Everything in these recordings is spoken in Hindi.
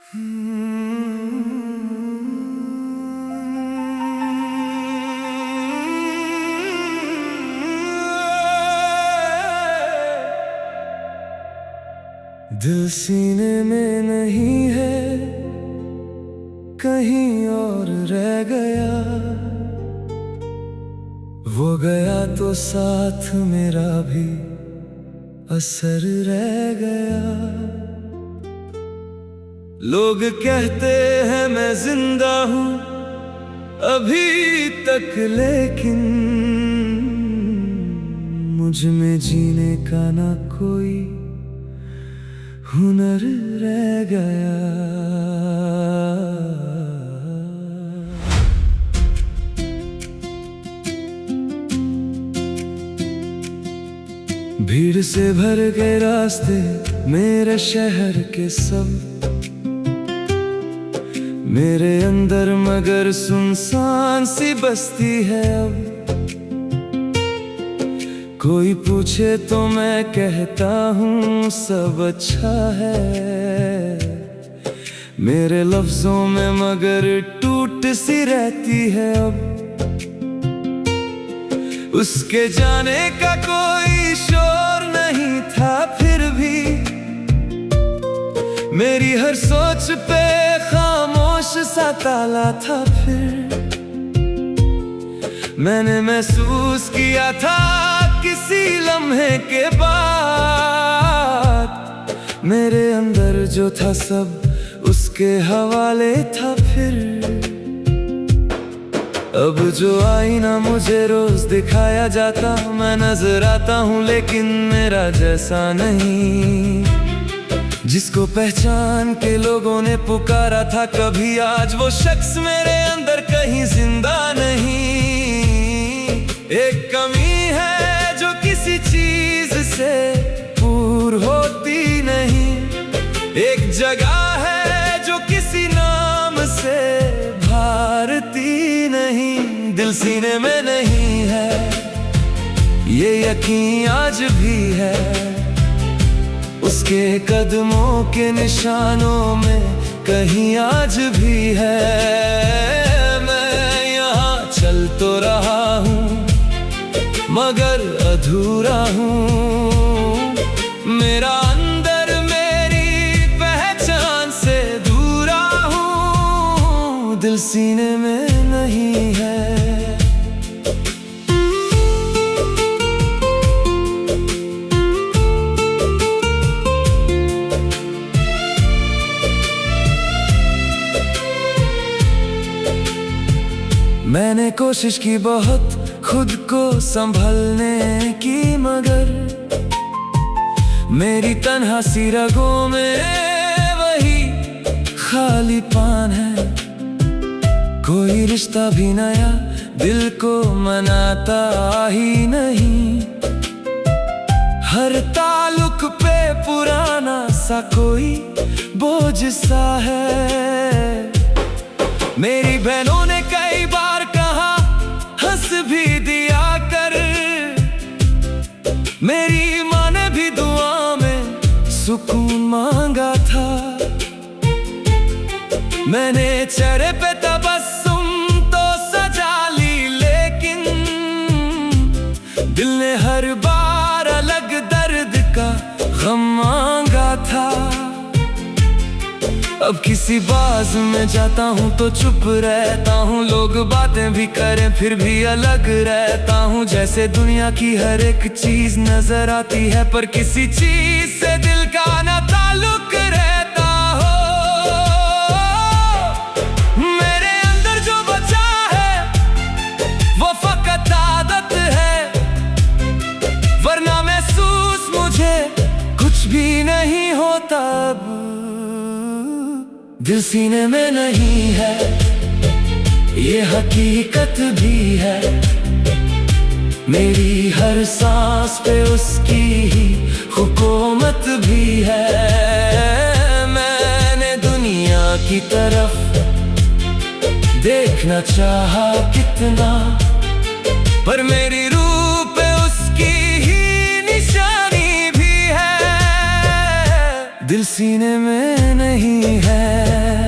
दिल सीने में नहीं है, कहीं और रह गया। वो गया तो साथ मेरा भी असर रह गया। लोग कहते हैं मैं जिंदा हूं अभी तक, लेकिन मुझ में जीने का ना कोई हुनर रह गया। भीड़ से भर गए रास्ते मेरे शहर के सब, मेरे अंदर मगर सुनसान सी बस्ती है अब। कोई पूछे तो मैं कहता हूँ सब अच्छा है। मेरे लफ्जों में मगर टूट सी रहती है अब। उसके जाने का कोई शोर नहीं था, फिर भी मेरी हर सोच पे खामोश सा ताला था। फिर मैंने महसूस किया था किसी लम्हे के बाद, मेरे अंदर जो था सब उसके हवाले था। फिर अब जो आईना मुझे रोज दिखाया जाता, मैं नजर आता हूँ लेकिन मेरा जैसा नहीं। जिसको पहचान के लोगों ने पुकारा था कभी, आज वो शख्स मेरे अंदर कहीं जिंदा नहीं। एक कमी है जो किसी चीज से पूर होती नहीं, एक जगह है जो किसी नाम से भारती नहीं। दिल सीने में नहीं है ये यकीन आज भी है, उसके कदमों के निशानों में कहीं आज भी है। मैं यहाँ चल तो रहा हूँ मगर अधूरा हूँ, मेरा अंदर मेरी पहचान से दूरा हूँ। दिल सीने में नहीं है। मैंने कोशिश की बहुत खुद को संभलने की, मगर मेरी तन्हा सी रगों में वही खालीपन है। कोई रिश्ता भी नया दिल को मनाता ही नहीं, हर ताल्लुक पे पुराना सा कोई बोझ सा है। मेरी बहनों ने कई बार कहा हंस भी दिया कर, मेरी माँ ने भी दुआ में सुकून मांगा था। मैंने चेहरे पे तबस्सुम तो सजा ली, लेकिन दिल ने हर बार अलग दर्द का गम मांगा था। अब किसी बाज में जाता हूँ तो चुप रहता हूँ, लोग बातें भी करें फिर भी अलग रहता हूँ। जैसे दुनिया की हर एक चीज नजर आती है पर किसी चीज से दिल का ना ताल्लुक रहता हो। मेरे अंदर जो बचा है वो फकत आदत है, वरना महसूस मुझे कुछ भी नहीं होता। अब दिल सीने में नहीं है ये हकीकत भी है, मेरी हर सांस पे उसकी ही हुकूमत भी है। मैंने दुनिया की तरफ देखना चाहा कितना, पर मेरी रूह पे उसकी ही निशानी भी है। दिल सीने में नहीं है।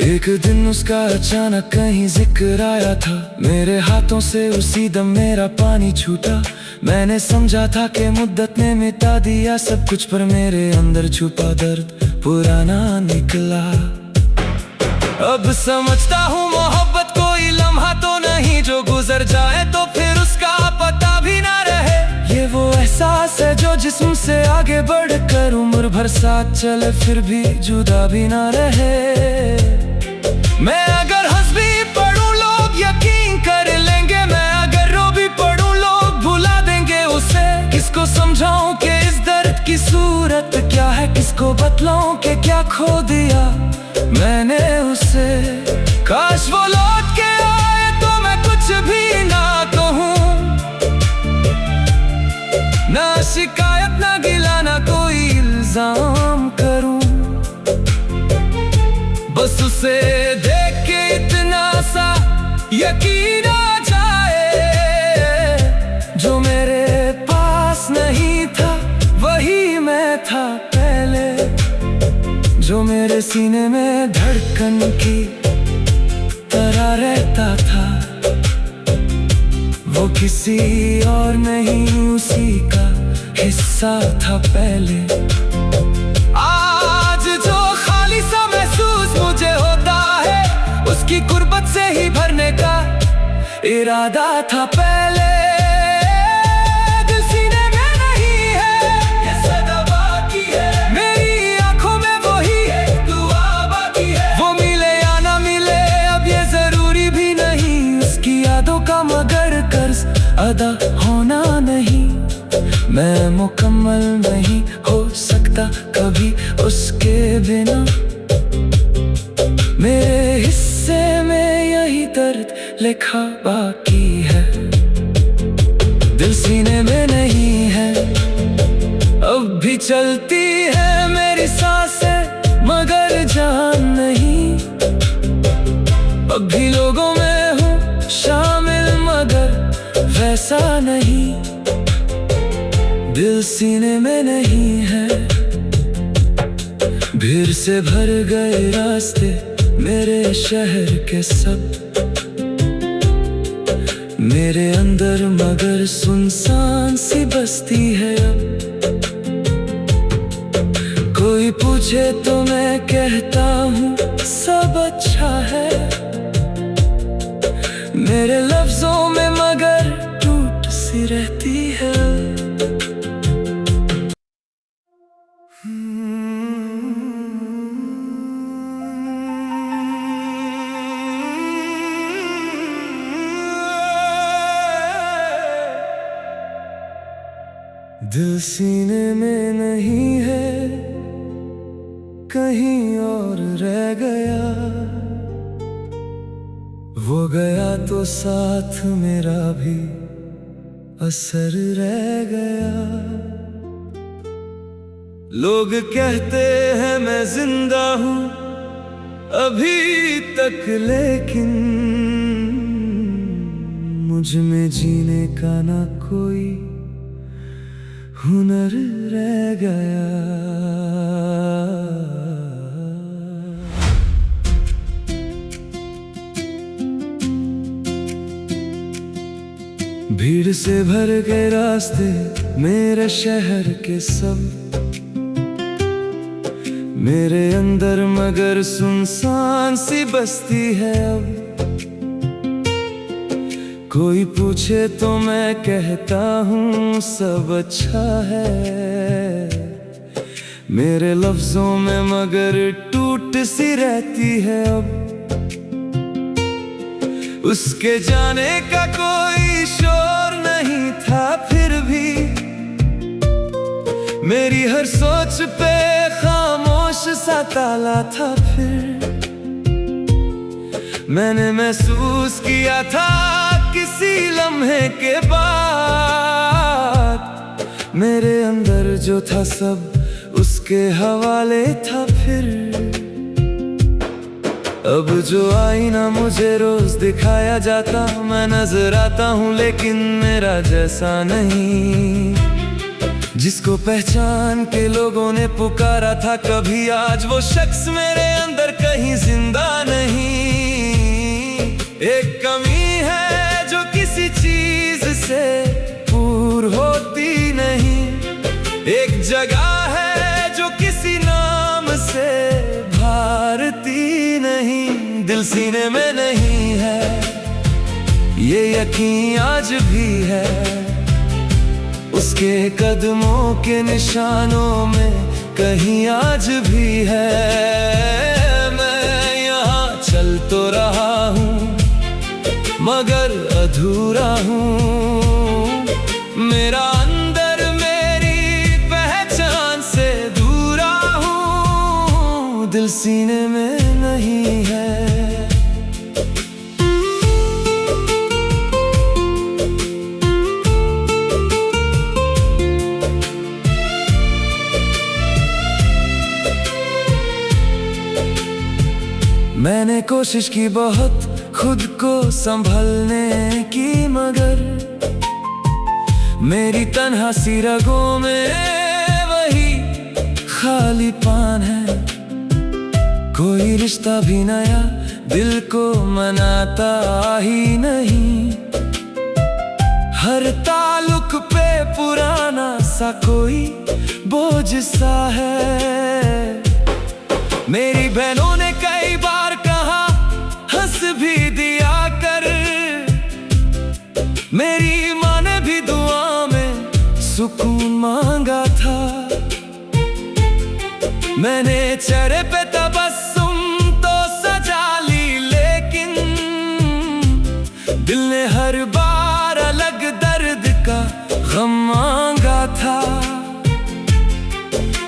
एक दिन उसका अचानक कहीं जिक्र आया था, मेरे हाथों से उसी दम मेरा पानी छूटा। मैंने समझा था कि मुद्दत ने मिटा दिया सब कुछ, पर मेरे अंदर छुपा दर्द पुराना निकला। अब समझता हूँ मोहब्बत कोई लम्हा तो नहीं जो गुजर जाए तो फिर उसका पता भी ना रहे। ये वो एहसास है जो जिस्म से आगे बढ़कर उम्र भर साथ चले फिर भी जुदा भी ना रहे। मैं अगर हंस भी पढ़ूं लोग यकीन कर लेंगे, मैं अगर रो भी पढ़ूं लोग भुला देंगे उसे। किसको समझाऊं कि इस दर्द की सूरत क्या है, किसको बतलाऊं कि क्या खो दिया मैंने उसे। काश वो लौट के आए तो मैं कुछ भी ना कहूं, ना शिकायत ना गिला ना कोई इल्जाम करूं। बस उसे देख के इतना सा यकीन आ जाए, जो मेरे पास नहीं था वही मैं था पहले। जो मेरे सीने में धड़कन की तरह रहता था, वो किसी और नहीं उसी का हिस्सा था पहले। आज जो खाली सा महसूस मुझे होता है, उसकी गुर्बत से ही भरने का इरादा था पहले। मगर कर्ज अदा होना नहीं, मैं मुकम्मल नहीं हो सकता कभी उसके बिना। मेरे हिस्से में यही दर्द लिखा बाकी है, दिल सीने में नहीं है। अब भी चलती है मेरी सांसें मगर जान नहीं। अब भी लोगों में हूँ शामिल मगर वैसा नहीं, दिल सीने में नहीं है। भीड़ से भर गए रास्ते मेरे शहर के सब, मेरे अंदर मगर सुनसान सी बस्ती है अब। कोई पूछे तो मैं कहता हूँ सब अच्छा है, मेरे लफ्जों में मगर टूट सी रहती है। दिल सीने में नहीं है, कहीं और रह गया। वो गया तो साथ मेरा भी असर रह गया। लोग कहते हैं मैं जिंदा हूँ अभी तक, लेकिन मुझ में जीने का ना कोई हुनर रह गया। भीड़ से भर गए रास्ते मेरे शहर के सब, मेरे अंदर मगर सुनसान सी बस्ती है अब। कोई पूछे तो मैं कहता हूँ सब अच्छा है, मेरे लफ्जों में मगर टूट सी रहती है अब। उसके जाने का कोई शोर नहीं था फिर भी, मेरी हर सोच पे खामोश सा ताला था फिर। मैंने महसूस किया था किसी लम्हे के बाद, मेरे अंदर जो था सब उसके हवाले था फिर। अब जो आईना मुझे रोज दिखाया जाता, मैं नजर आता हूँ लेकिन मेरा जैसा नहीं। जिसको पहचान के लोगों ने पुकारा था कभी, आज वो शख्स मेरे अंदर कहीं जिंदा नहीं। एक कमी है जो किसी चीज से पूरी होती नहीं, एक जगह है जो किसी नाम से भारती नहीं। दिल सीने में नहीं है, ये यकीन आज भी है, उसके कदमों के निशानों में कहीं आज भी है। मैं यहाँ चल तो रहा हूँ मगर अधूरा हूँ, मेरा अंदर मेरी पहचान से दूरा हूँ, दिल सीने में नहीं है। मैंने कोशिश की बहुत खुद को संभलने की, मगर मेरी तन्हा सी रगों में वही खालीपन है। कोई रिश्ता भी नया दिल को मनाता ही नहीं, हर ताल्लुक पे पुराना सा कोई बोझ सा है। मेरी बहनों ने कई बार कहा हंस भी दिया कर, मेरी माँ ने भी दुआ में सुकून मांगा था। मैंने चेहरे पे तबस्सुम तो सजा ली, लेकिन दिल ने हर बार अलग दर्द का गम मांगा था।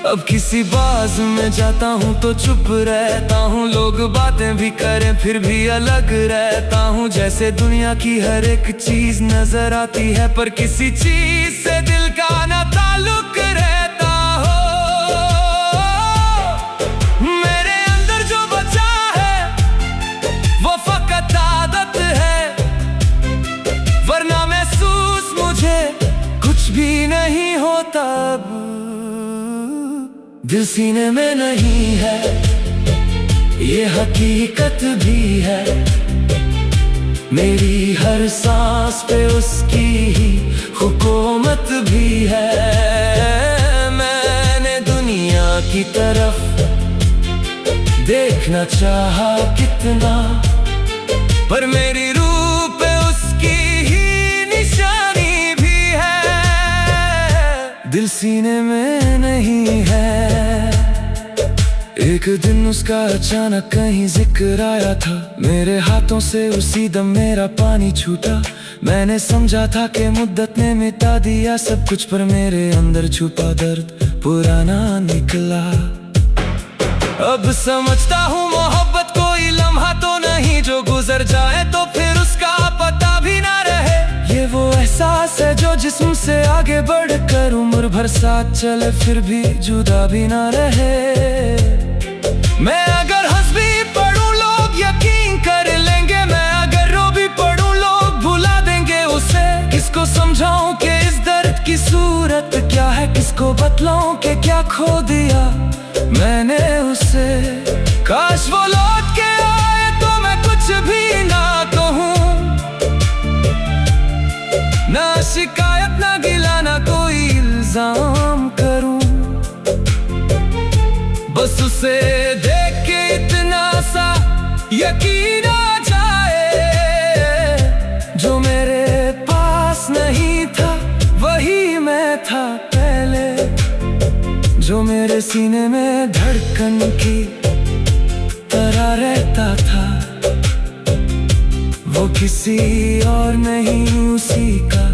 अब किसी बाज में जाता हूँ तो चुप रहता हूँ, लोग बातें भी करें फिर भी अलग रहता हूँ। जैसे दुनिया की हर एक चीज नजर आती है पर किसी चीज से दिल का ना ताल्लुक रहता हो। मेरे अंदर जो बचा है वो फकत आदत है, वरना महसूस मुझे कुछ भी नहीं होता। अब दिल सीने में नहीं है, ये हकीकत भी है, मेरी हर सांस पे उसकी ही हुकूमत भी है। मैंने दुनिया की तरफ देखना चाहा कितना, पर मेरी रूह पे उसकी ही निशानी भी है, दिल सीने में नहीं है। एक दिन उसका अचानक कहीं जिक्र आया था, मेरे हाथों से उसी दम मेरा पानी छूटा। मैंने समझा था कि मुद्दत ने मिटा दिया सब कुछ, पर मेरे अंदर छुपा दर्द पुराना निकला। अब समझता हूँ मोहब्बत कोई लम्हा तो नहीं जो गुजर जाए तो फिर उसका पता भी ना रहे। ये वो एहसास है जो जिस्म से आगे बढ़कर उम्र भर साथ चले फिर भी जुदा भी ना रहे। मैं अगर हंस भी पढ़ूं लोग यकीन कर लेंगे, मैं अगर रो भी पढ़ूं लोग भुला देंगे उसे। किसको समझाऊं कि इस दर्द की सूरत क्या है, किसको बतलाऊं कि क्या खो दिया मैंने उसे। काश वो लौट के आए तो मैं कुछ भी ना कहूं, ना शिकायत ना गिला ना कोई इल्जाम करूं। बस उसे देख के इतना सा यकीन आ जाए, जो मेरे पास नहीं था वही मैं था पहले। जो मेरे सीने में धड़कन की तरह रहता था, वो किसी और नहीं उसी का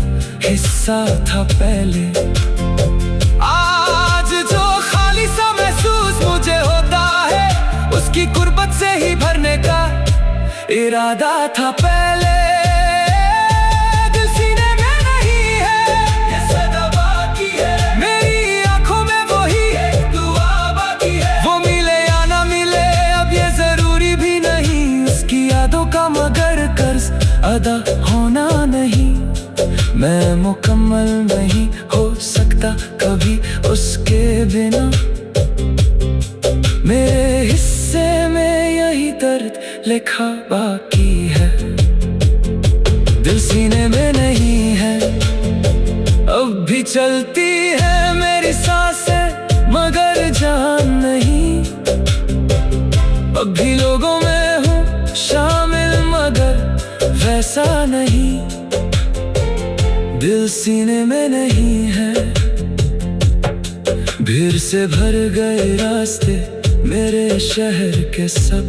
हिस्सा था पहले। आज जो खाली सा महसूस मुझे होता है, उसकी गुर्बत से ही भरने का इरादा था पहले। दिल सीने में नहीं है, ये सदा बाकी है, मेरी आंखों में वही एक दुआ बाकी है। वो मिले या ना मिले अब ये जरूरी भी नहीं, उसकी यादों का मगर कर्ज अदा होना नहीं। मैं मुकम्मल नहीं हो सकता सकता कभी उसके बिना। मेरे हिस्से में यही दर्द लिखा बाकी है, दिल सीने में नहीं है। अब भी चलती है मेरी सांसें मगर जान नहीं। अब भी लोगों में हूँ शामिल मगर वैसा नहीं। दिल सीने में नहीं है। भीड़ से भर गए रास्ते मेरे शहर के सब,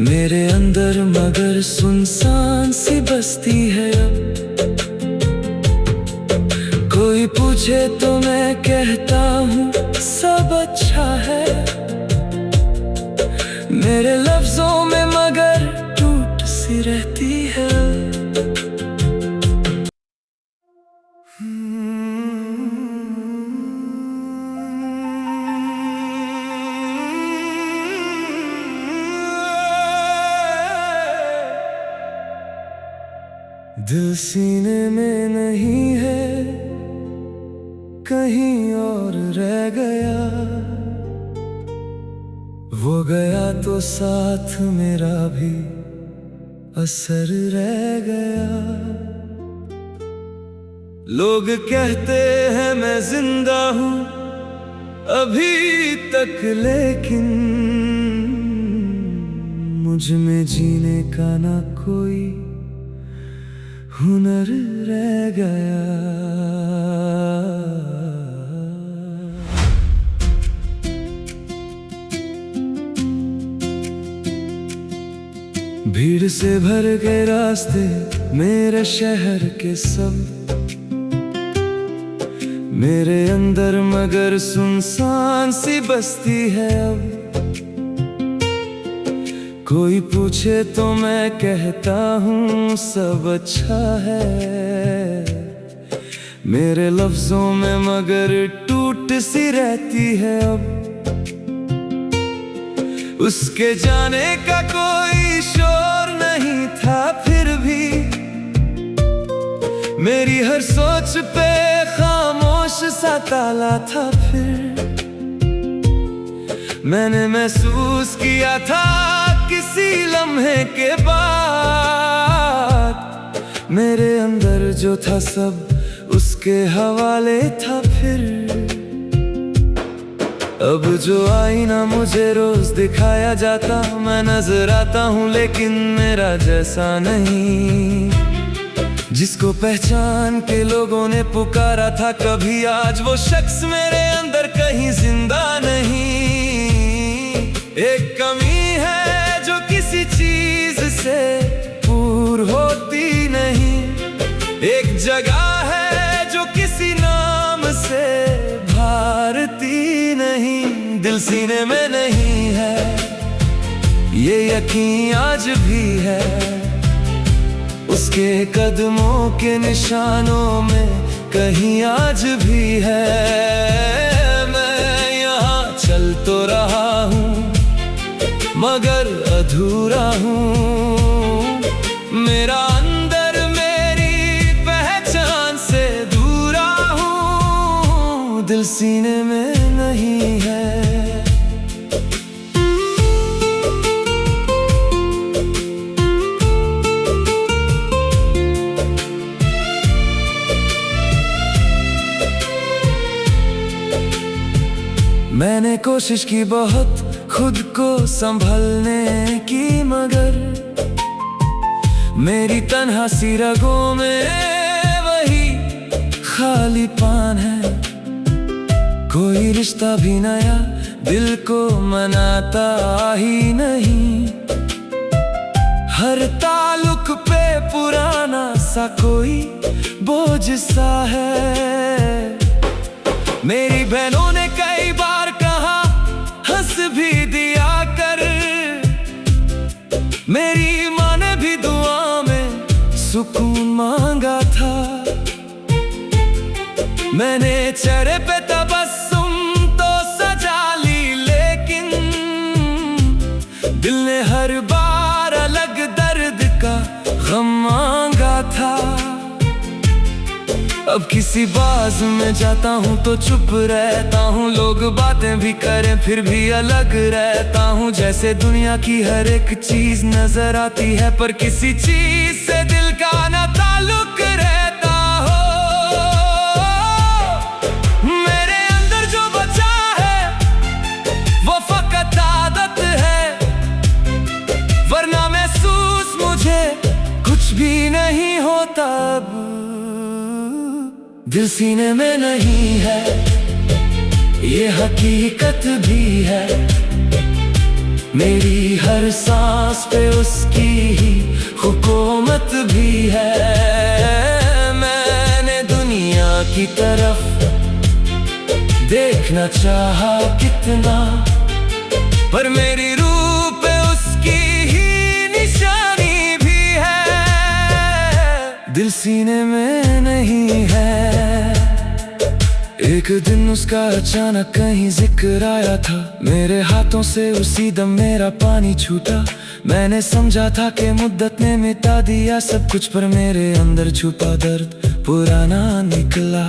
मेरे अंदर मगर सुनसान सी बस्ती है अब। कोई पूछे तो मैं कहता हूँ सब अच्छा है, मेरे लफ्जों में मगर टूट सी रहती है। दिल सीने में नहीं है, कहीं और रह गया। वो गया तो साथ मेरा भी असर रह गया। लोग कहते हैं मैं जिंदा हूँ अभी तक, लेकिन मुझ में जीने का ना कोई हुनर रह गया। भीड़ से भर गए रास्ते मेरे शहर के सब, मेरे अंदर मगर सुनसान सी बस्ती है अब। कोई पूछे तो मैं कहता हूँ सब अच्छा है, मेरे लफ्जों में मगर टूट सी रहती है अब। उसके जाने का कोई शोर नहीं था, फिर भी मेरी हर सोच पे खामोश सा ताला था। फिर मैंने महसूस किया था किसी लम्हे के बाद, मेरे अंदर जो था सब उसके हवाले था। फिर अब जो आईना मुझे रोज दिखाया जाता, मैं नजर आता हूँ लेकिन मेरा जैसा नहीं। जिसको पहचान के लोगों ने पुकारा था कभी, आज वो शख्स मेरे अंदर कहीं जिंदा नहीं। एक कमी है जो किसी चीज से पूर होती नहीं, एक जगह है जो किसी नाम से भारती नहीं। दिल सीने में नहीं है ये यकीन आज भी है, उसके कदमों के निशानों में कहीं आज भी है। मैं यहाँ चल तो रहा हूँ मगर अधूरा हूँ, मेरा अंदर मेरी पहचान से दूरा हूँ। दिल सीने में नहीं है। मैंने कोशिश की बहुत खुद को संभलने की, मगर मेरी तन्हा सी रगों में वही खालीपन है। कोई रिश्ता भी नया दिल को मनाता ही नहीं, हर ताल्लुक पे पुराना सा कोई बोझ सा है। मेरी बहनों ने कई बार कहा हंस भी दिया कर, मेरी माँ ने भी दुआ में सुकून मांगा था। मैंने चेहरे पे तबस्सुम तो सजा ली, लेकिन दिल ने हर बार अलग दर्द का गम मांगा था। अब किसी बाज में जाता हूँ तो चुप रहता हूँ, लोग बातें भी करें फिर भी अलग रहता हूँ। जैसे दुनिया की हर एक चीज नजर आती है, पर किसी चीज से दिल का ना ताल्लुक रहता हो। मेरे अंदर जो बचा है वो फकत आदत है, वरना महसूस मुझे कुछ भी नहीं होता। अब दिल सीने में नहीं है, ये हकीकत भी है। मेरी हर सांस पे उसकी ही हुकूमत भी है। मैंने दुनिया की तरफ देखना चाहा कितना, पर मेरी रूह पे उसकी ही निशानी भी है। दिल सीने में नहीं है। एक दिन उसका अचानक कहीं जिक्र आया था, मेरे हाथों से उसी दम मेरा पानी छूटा। मैंने समझा था कि मुद्दत ने मिटा दिया सब कुछ, पर मेरे अंदर छुपा दर्द पुराना निकला।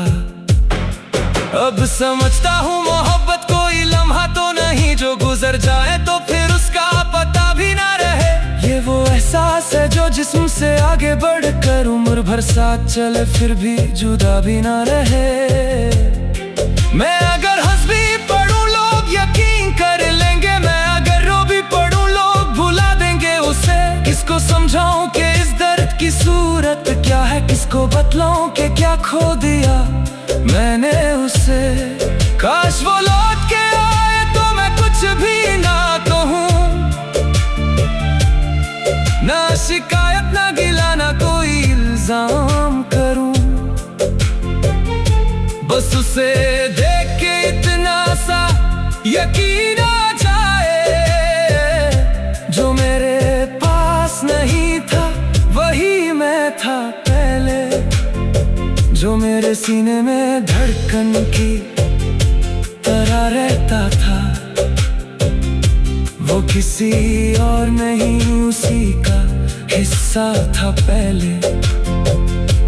अब समझता हूँ मोहब्बत कोई लम्हा तो नहीं, जो गुजर जाए तो फिर उसका पता भी ना रहे। ये वो एहसास है जो जिस्म से आगे बढ़कर उम्र भर साथ चले, फिर भी जुदा भी ना रहे। मैं अगर हंस भी पढ़ूं लोग यकीन कर लेंगे, मैं अगर रो भी पढ़ूं लोग भुला देंगे उसे। किसको समझाऊं कि इस दर्द की सूरत क्या है, किसको बतलाऊं कि क्या खो दिया मैंने उसे। काश वो लौट के आए तो मैं कुछ भी ना कहूं, ना शिकायत ना गिला ना कोई इल्जाम करूं। बस उसे देख के इतना सा यकीन आ जाए, जो मेरे पास नहीं था वही मैं था पहले। जो मेरे सीने में धड़कन की तरह रहता था, वो किसी और नहीं उसी का हिस्सा था पहले।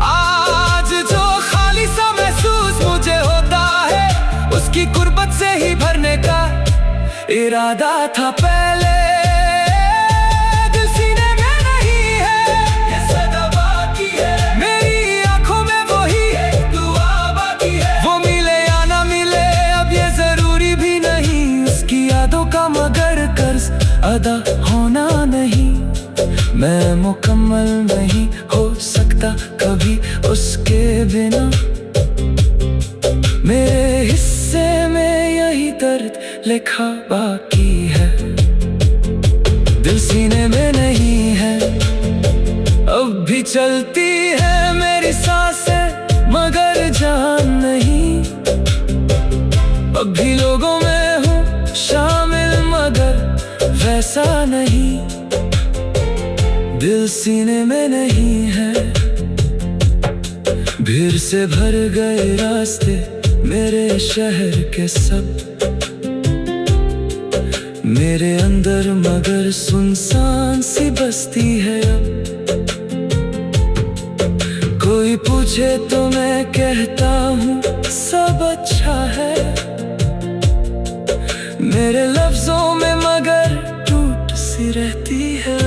आज जो खाली सा महसूस मुझे होता है, उसकी गुर्बत से ही भरने का इरादा था पहले। दिल सीने में नहीं है, ये सदा बाकी है। मेरी आंखों में वही एक दुआ बाकी है। वो मिले या ना मिले अब ये जरूरी भी नहीं, उसकी यादों का मगर कर्ज अदा होना नहीं। मैं मुकम्मल नहीं हो सकता कभी उसके बिना, मेरे हिस्से में यही दर्द लिखा बाकी है। दिल सीने में नहीं है, अब भी चलती है मेरी सांसें मगर जान नहीं। अब भी लोगों में हूँ शामिल मगर वैसा नहीं। दिल सीने में नहीं है, भीड़ से भर गए रास्ते मेरे शहर के सब। मेरे अंदर मगर सुनसान सी बस्ती है अब। कोई पूछे तो मैं कहता हूँ सब अच्छा है। मेरे लफ्जों में मगर टूट सी रहती है।